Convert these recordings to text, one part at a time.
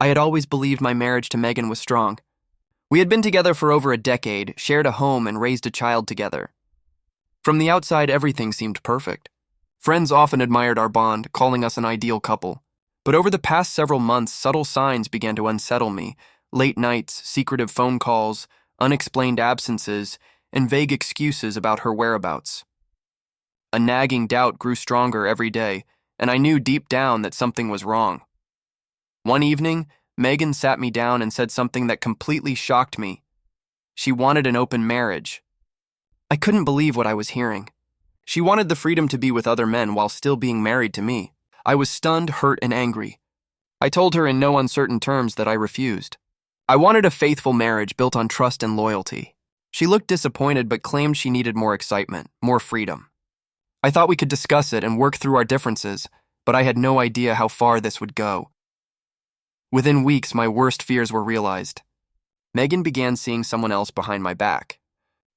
I had always believed my marriage to Megan was strong. We had been together for over a decade, shared a home, and raised a child together. From the outside, everything seemed perfect. Friends often admired our bond, calling us an ideal couple. But over the past several months, subtle signs began to unsettle me. Late nights, secretive phone calls, unexplained absences, and vague excuses about her whereabouts. A nagging doubt grew stronger every day, and I knew deep down that something was wrong. One evening, Megan sat me down and said something that completely shocked me. She wanted an open marriage. I couldn't believe what I was hearing. She wanted the freedom to be with other men while still being married to me. I was stunned, hurt, and angry. I told her in no uncertain terms that I refused. I wanted a faithful marriage built on trust and loyalty. She looked disappointed but claimed she needed more excitement, more freedom. I thought we could discuss it and work through our differences, but I had no idea how far this would go. Within weeks, my worst fears were realized. Megan began seeing someone else behind my back.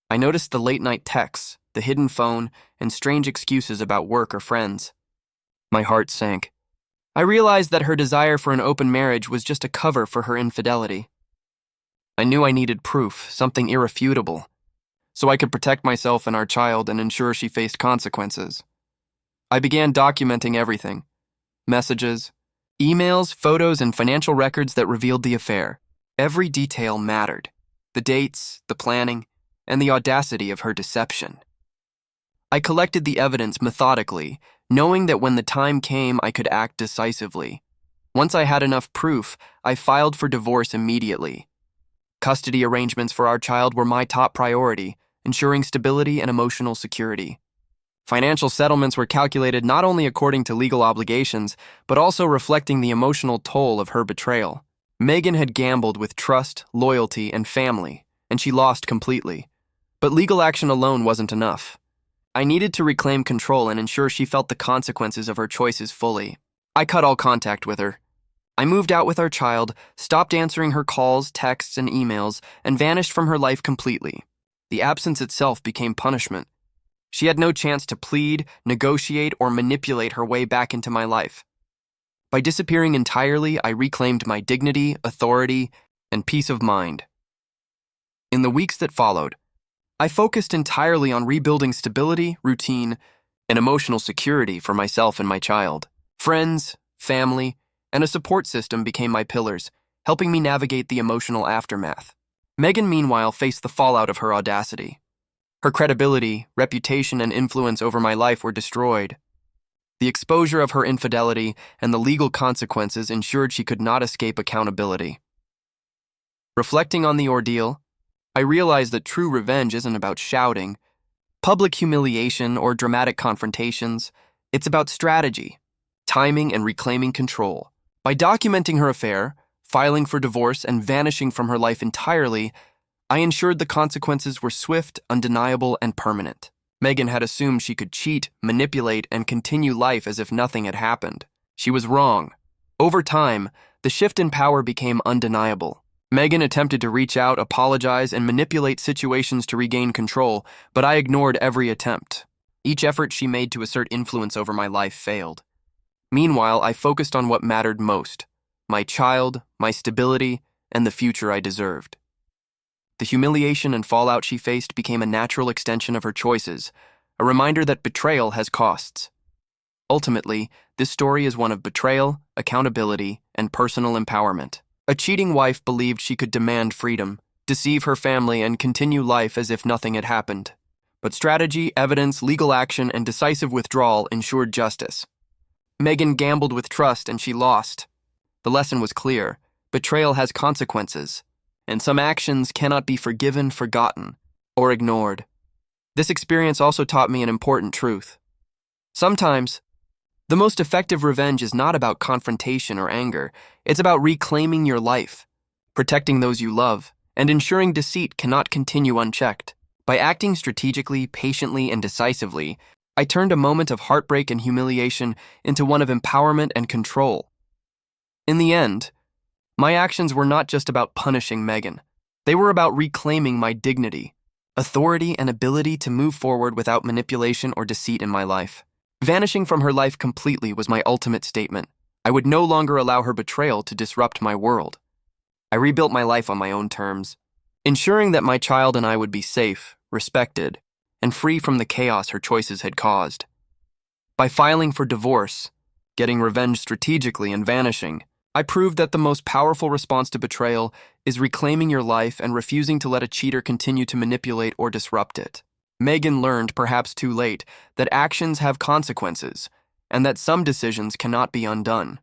I noticed the late-night texts, the hidden phone, and strange excuses about work or friends. My heart sank. I realized that her desire for an open marriage was just a cover for her infidelity. I knew I needed proof, something irrefutable, so I could protect myself and our child and ensure she faced consequences. I began documenting everything: messages, emails, photos, and financial records that revealed the affair. Every detail mattered: the dates, the planning, and the audacity of her deception. I collected the evidence methodically, knowing that when the time came, I could act decisively. Once I had enough proof, I filed for divorce immediately. Custody arrangements for our child were my top priority, ensuring stability and emotional security. Financial settlements were calculated not only according to legal obligations, but also reflecting the emotional toll of her betrayal. Megan had gambled with trust, loyalty, and family, and she lost completely. But legal action alone wasn't enough. I needed to reclaim control and ensure she felt the consequences of her choices fully. I cut all contact with her. I moved out with our child, stopped answering her calls, texts, and emails, and vanished from her life completely. The absence itself became punishment. She had no chance to plead, negotiate, or manipulate her way back into my life. By disappearing entirely, I reclaimed my dignity, authority, and peace of mind. In the weeks that followed, I focused entirely on rebuilding stability, routine, and emotional security for myself and my child. Friends, family, and a support system became my pillars, helping me navigate the emotional aftermath. Megan, meanwhile, faced the fallout of her audacity. Her credibility, reputation, and influence over my life were destroyed. The exposure of her infidelity and the legal consequences ensured she could not escape accountability. Reflecting on the ordeal, I realized that true revenge isn't about shouting, public humiliation, or dramatic confrontations. It's about strategy, timing, and reclaiming control. By documenting her affair, filing for divorce, and vanishing from her life entirely, I ensured the consequences were swift, undeniable, and permanent. Megan had assumed she could cheat, manipulate, and continue life as if nothing had happened. She was wrong. Over time, the shift in power became undeniable. Megan attempted to reach out, apologize, and manipulate situations to regain control, but I ignored every attempt. Each effort she made to assert influence over my life failed. Meanwhile, I focused on what mattered most: my child, my stability, and the future I deserved. The humiliation and fallout she faced became a natural extension of her choices, a reminder that betrayal has costs. Ultimately, this story is one of betrayal, accountability, and personal empowerment. A cheating wife believed she could demand freedom, deceive her family, and continue life as if nothing had happened. But strategy, evidence, legal action, and decisive withdrawal ensured justice. Megan gambled with trust and she lost. The lesson was clear: betrayal has consequences, and some actions cannot be forgiven, forgotten, or ignored. This experience also taught me an important truth. Sometimes, the most effective revenge is not about confrontation or anger. It's about reclaiming your life, protecting those you love, and ensuring deceit cannot continue unchecked. By acting strategically, patiently, and decisively, I turned a moment of heartbreak and humiliation into one of empowerment and control. In the end, my actions were not just about punishing Megan. They were about reclaiming my dignity, authority, and ability to move forward without manipulation or deceit in my life. Vanishing from her life completely was my ultimate statement. I would no longer allow her betrayal to disrupt my world. I rebuilt my life on my own terms, ensuring that my child and I would be safe, respected, and free from the chaos her choices had caused. By filing for divorce, getting revenge strategically, and vanishing, I proved that the most powerful response to betrayal is reclaiming your life and refusing to let a cheater continue to manipulate or disrupt it. Megan learned, perhaps too late, that actions have consequences, and that some decisions cannot be undone.